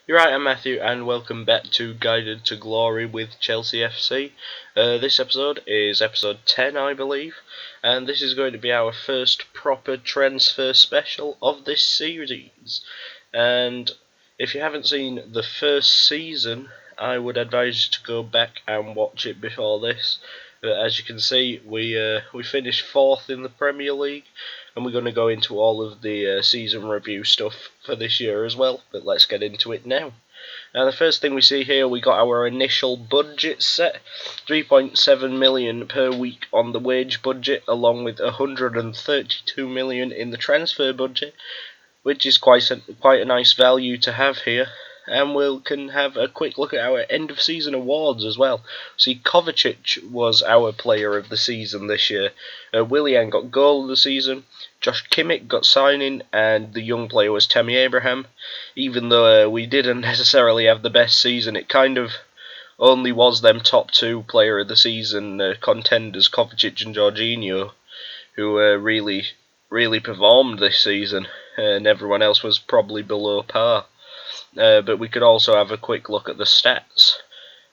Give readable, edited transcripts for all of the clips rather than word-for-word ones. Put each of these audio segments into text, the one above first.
You're right, I'm Matthew, and welcome back to Guided to Glory with Chelsea FC. This episode is episode 10, I believe, and this is going to be our first proper transfer special of this series. And if you haven't seen the first season, I would advise you to go back and watch it before this. As you can see, we finished fourth in the Premier League, and we're going to go into all of the season review stuff for this year as well. But let's get into it now. Now, the first thing we see here, we got our initial budget set, 3.7 million per week on the wage budget, along with 132 million in the transfer budget, which is quite a nice value to have here. And we can have a quick look at our end of season awards as well. See, Kovacic was our player of the season this year. Willian got goal of the season. Josh Kimmich got signing, and the young player was Tammy Abraham. Even though we didn't necessarily have the best season, it kind of only was them top two player of the season contenders, Kovacic and Jorginho, who really performed this season, and everyone else was probably below par. But we could also have a quick look at the stats.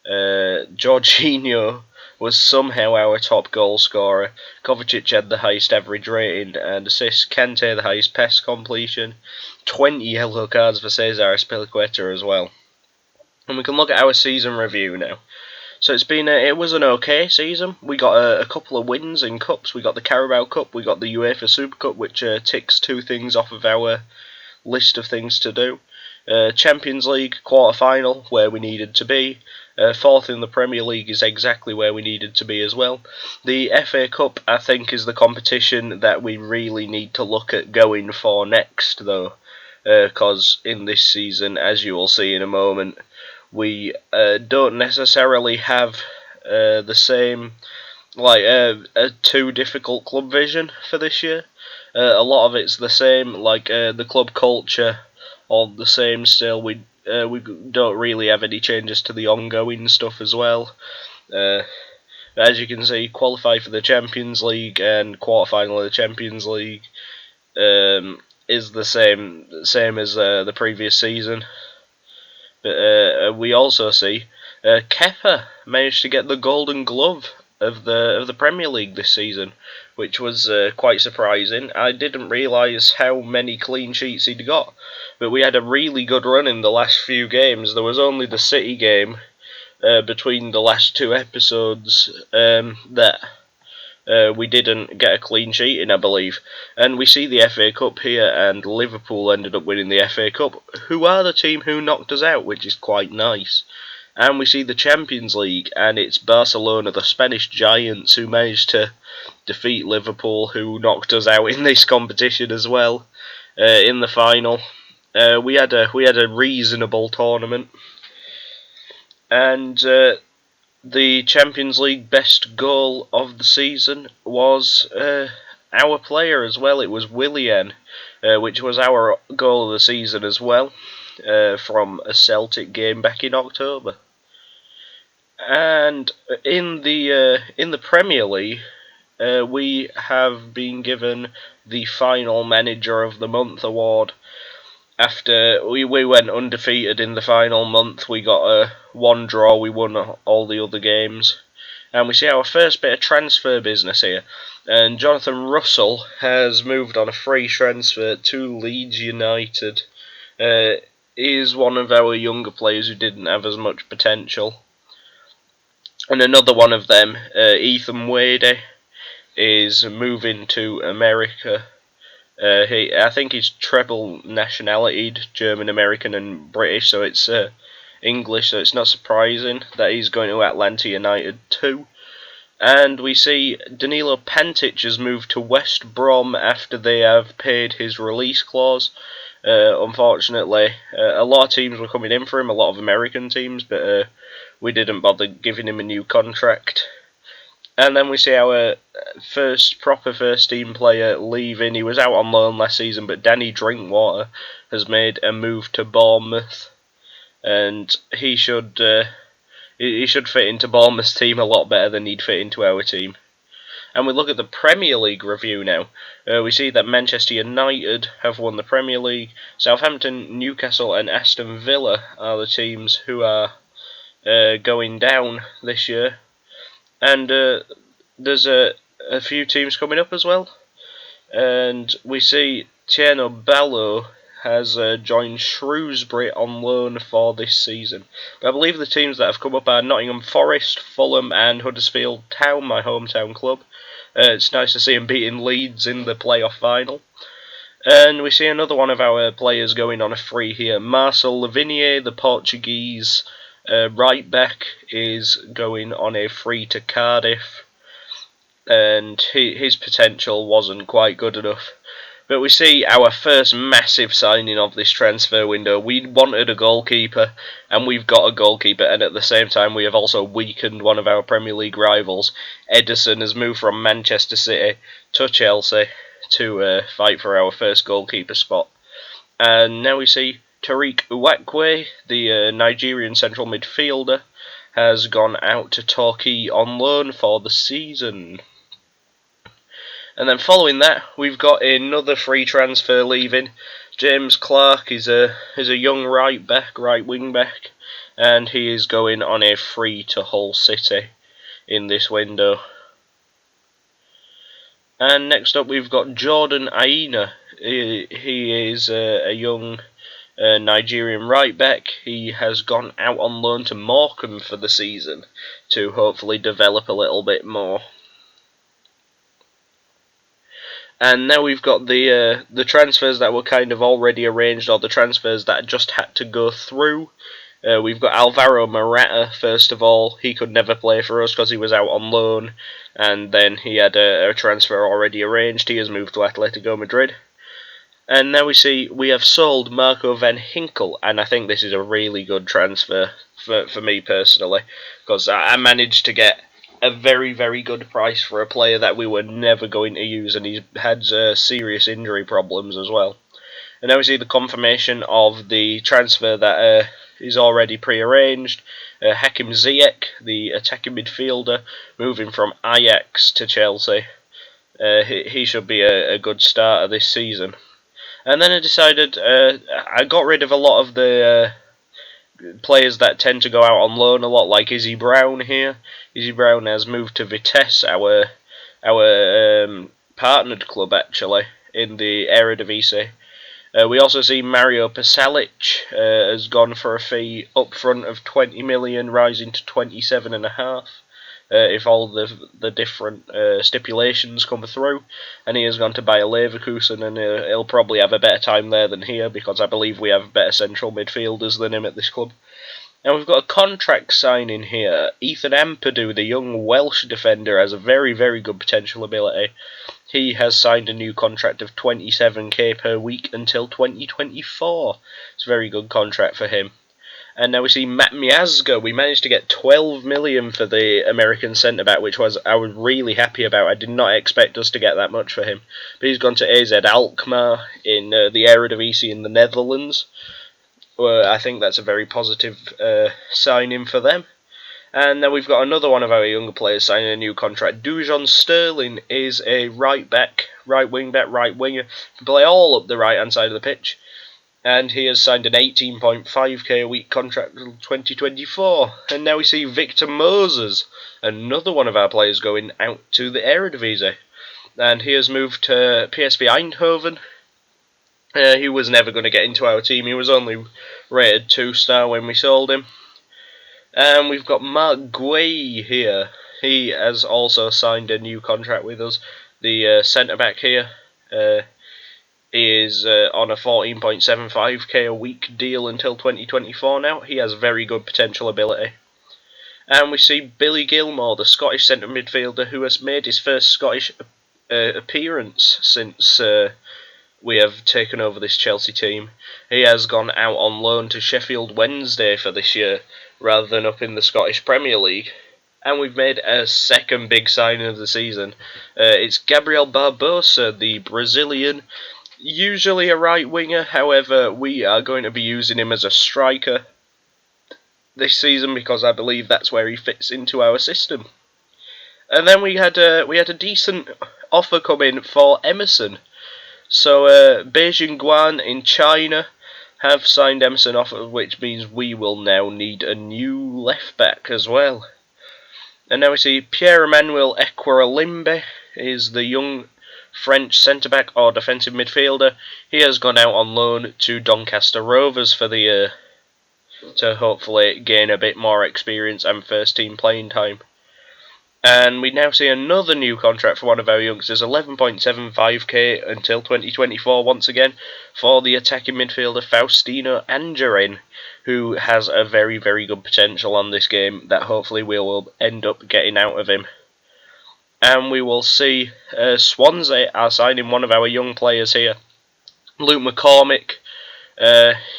Jorginho was somehow our top goal scorer. Kovacic had the highest average rating and assists. Kante the highest pass completion. 20 yellow cards for Cesar Azpilicueta as well. And we can look at our season review now. So it was an okay season. We got a couple of wins in cups. We got the Carabao Cup. We got the UEFA Super Cup, which ticks two things off of our list of things to do. Champions League quarter-final, where we needed to be. Fourth in the Premier League is exactly where we needed to be as well. The FA Cup, I think, is the competition that we really need to look at going for next, though. Because in this season, as you will see in a moment, we don't necessarily have the same, a too difficult club vision for this year. A lot of it's the same, the club culture, all the same still. We don't really have any changes to the ongoing stuff as well. As you can see, qualify for the Champions League and quarterfinal of the Champions League is the same as the previous season. But we also see Kepa managed to get the Golden Glove of the Premier League this season, which was quite surprising. I didn't realise how many clean sheets he'd got, but we had a really good run in the last few games. There was only the City game between the last two episodes that we didn't get a clean sheet in, I believe. And we see the FA Cup here, and Liverpool ended up winning the FA Cup, who are the team who knocked us out, which is quite nice. And we see the Champions League, and it's Barcelona, the Spanish giants, who managed to defeat Liverpool, who knocked us out in this competition as well, in the final. We had a reasonable tournament. And the Champions League best goal of the season was our player as well. It was Willian, which was our goal of the season as well, from a Celtic game back in October. And in the Premier League, we have been given the final Manager of the Month award. After we went undefeated in the final month, we got a one draw, we won all the other games. And we see our first bit of transfer business here. And Jonathan Russell has moved on a free transfer to Leeds United. He is one of our younger players who didn't have as much potential. And another one of them, Ethan Wade, is moving to America. I think he's treble nationalityed, German, American and British, so it's English, so it's not surprising that he's going to Atlanta United too. And we see Danilo Pantic has moved to West Brom after they have paid his release clause. Unfortunately, a lot of teams were coming in for him, a lot of American teams, but we didn't bother giving him a new contract. And then we see our proper first team player leaving. He was out on loan last season, but Danny Drinkwater has made a move to Bournemouth, and he should fit into Bournemouth's team a lot better than he'd fit into our team. And we look at the Premier League review now. We see that Manchester United have won the Premier League. Southampton, Newcastle and Aston Villa are the teams who are going down this year. And there's a few teams coming up as well. And we see Tieno Ballo has joined Shrewsbury on loan for this season. But I believe the teams that have come up are Nottingham Forest, Fulham and Huddersfield Town, my hometown club. It's nice to see him beating Leeds in the playoff final. And we see another one of our players going on a free here. Marcel Lavinier, the Portuguese right back, is going on a free to Cardiff. And his potential wasn't quite good enough. But we see our first massive signing of this transfer window. We wanted a goalkeeper, and we've got a goalkeeper, and at the same time we have also weakened one of our Premier League rivals. Ederson has moved from Manchester City to Chelsea to fight for our first goalkeeper spot. And now we see Tariq Uwakwe, the Nigerian central midfielder, has gone out to Torquay on loan for the season. And then following that, we've got another free transfer leaving. James Clark is a young right wing back, and he is going on a free to Hull City in this window. And next up, we've got Jordan Aina. He is a young Nigerian right back. He has gone out on loan to Morecambe for the season to hopefully develop a little bit more. And now we've got the transfers that were kind of already arranged, or the transfers that just had to go through. We've got Alvaro Morata, first of all. He could never play for us because he was out on loan, and then he had a transfer already arranged. He has moved to Atletico Madrid. And now we have sold Marco van Hinkel, and I think this is a really good transfer for me personally, because I managed to get a very, very good price for a player that we were never going to use, and he's had serious injury problems as well. And now we see the confirmation of the transfer that is already pre-arranged. Hakim Ziyech, the attacking midfielder, moving from Ajax to Chelsea. He should be a good starter this season. And then I decided I got rid of a lot of the players that tend to go out on loan a lot, like Izzy Brown here. Izzy Brown has moved to Vitesse, our partnered club actually, in the Eredivisie. We also see Mario Pasalic has gone for a fee up front of 20 million, rising to 27.5. If all the different stipulations come through, and he has gone to Bayer Leverkusen, and he'll probably have a better time there than here, because I believe we have better central midfielders than him at this club. And we've got a contract signing here. Ethan Ampadu, the young Welsh defender, has a very, very good potential ability. He has signed a new contract of 27k per week until 2024. It's a very good contract for him. And now we see Matt Miazga. We managed to get 12 million for the American centre-back, which I was really happy about. I did not expect us to get that much for him. But he's gone to AZ Alkmaar in the Eredivisie in the Netherlands. I think that's a very positive signing for them. And then we've got another one of our younger players signing a new contract. Dujon Sterling is a right wing back, right winger. Can play all up the right-hand side of the pitch. And he has signed an 18.5k a week contract until 2024. And now we see Victor Moses, another one of our players, going out to the Eredivisie. And he has moved to PSV Eindhoven. He was never going to get into our team. He was only rated 2-star when we sold him. And we've got Mark Guay here. He has also signed a new contract with us. The centre-back here. He is on a 14.75k a week deal until 2024 now. He has very good potential ability. And we see Billy Gilmore, the Scottish centre midfielder, who has made his first Scottish appearance since we have taken over this Chelsea team. He has gone out on loan to Sheffield Wednesday for this year, rather than up in the Scottish Premier League. And we've made a second big signing of the season. It's Gabriel Barbosa, the Brazilian. Usually a right winger, however, we are going to be using him as a striker this season because I believe that's where he fits into our system. And then we had a decent offer come in for Emerson. So Beijing Guan in China have signed Emerson off, which means we will now need a new left back as well. And now we see Pierre-Emmanuel Ekwalimbe is the young French centre-back or defensive midfielder. He has gone out on loan to Doncaster Rovers for the year to hopefully gain a bit more experience and first team playing time. And we now see another new contract for one of our youngsters, 11.75k until 2024 once again, for the attacking midfielder Faustino Angerin, who has a very, very good potential on this game that hopefully we will end up getting out of him. And we will see Swansea are signing one of our young players here, Luke McCormick.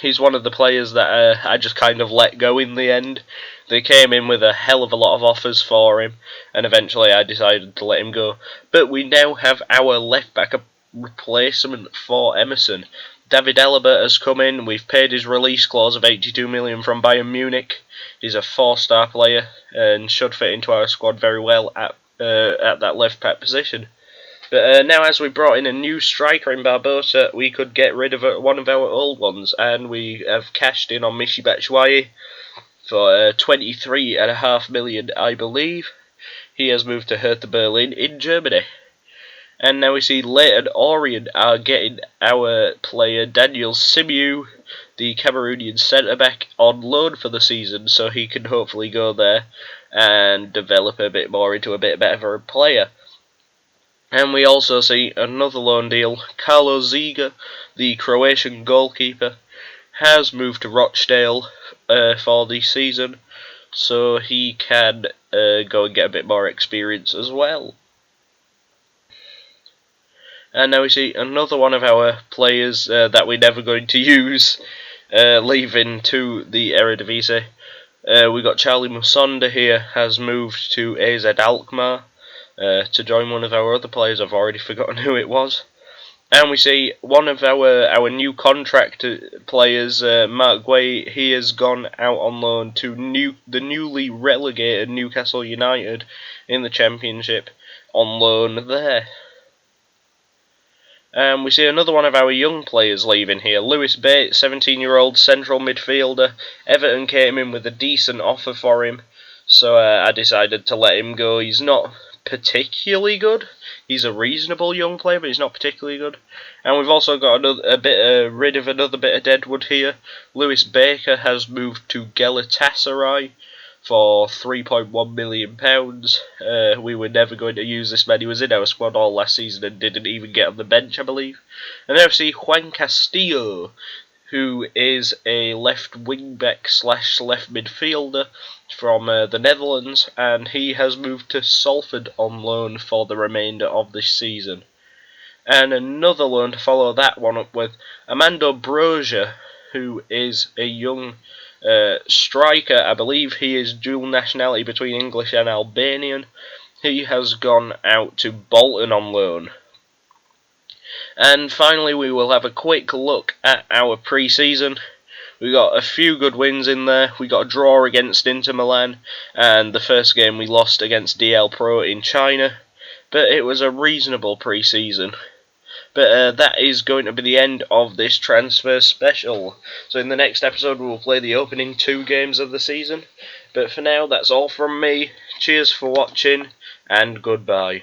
He's one of the players that I just kind of let go in the end. They came in with a hell of a lot of offers for him, and eventually I decided to let him go. But we now have our left back, a replacement for Emerson. David Alaba has come in. We've paid his release clause of 82 million from Bayern Munich. He's a 4-star player and should fit into our squad very well at that left back position. But now, as we brought in a new striker in Barbosa, we could get rid of one of our old ones, and we have cashed in on Michy Batshuayi for 23.5 million, I believe. He has moved to Hertha Berlin in Germany. And now we see Leyton Orient are getting our player Daniel Simiu, the Cameroonian centre-back, on loan for the season, so he can hopefully go there and develop a bit more into a bit better player. And we also see another loan deal. Carlos Ziga, the Croatian goalkeeper, has moved to Rochdale for the season, so he can go and get a bit more experience as well. And now we see another one of our players that we're never going to use leaving to the Eredivisie. We got Charlie Musonda here, has moved to AZ Alkmaar to join one of our other players. I've already forgotten who it was. And we see one of our new contract players, Mark Guay. He has gone out on loan to the newly relegated Newcastle United in the Championship on loan there. And we see another one of our young players leaving here, Lewis Bates, 17-year-old central midfielder. Everton came in with a decent offer for him, so I decided to let him go. He's not particularly good. He's a reasonable young player, but he's not particularly good. And we've also got rid of another bit of deadwood here. Lewis Baker has moved to Galatasaray for £3.1 million. We were never going to use this man. He was in our squad all last season and didn't even get on the bench, I believe. And then we see Juan Castillo, who is a left wing-back / left midfielder from the Netherlands, and he has moved to Salford on loan for the remainder of this season. And another loan to follow that one up with, Armando Broja, who is a young striker. I believe he is dual nationality between English and Albanian. He has gone out to Bolton on loan. And finally, we will have a quick look at our pre-season. We got a few good wins in there. We got a draw against Inter Milan, and the first game we lost against DL Pro in China. But it was a reasonable pre-season. But that is going to be the end of this transfer special. So in the next episode we will play the opening 2 games of the season. But for now, that's all from me. Cheers for watching, and goodbye.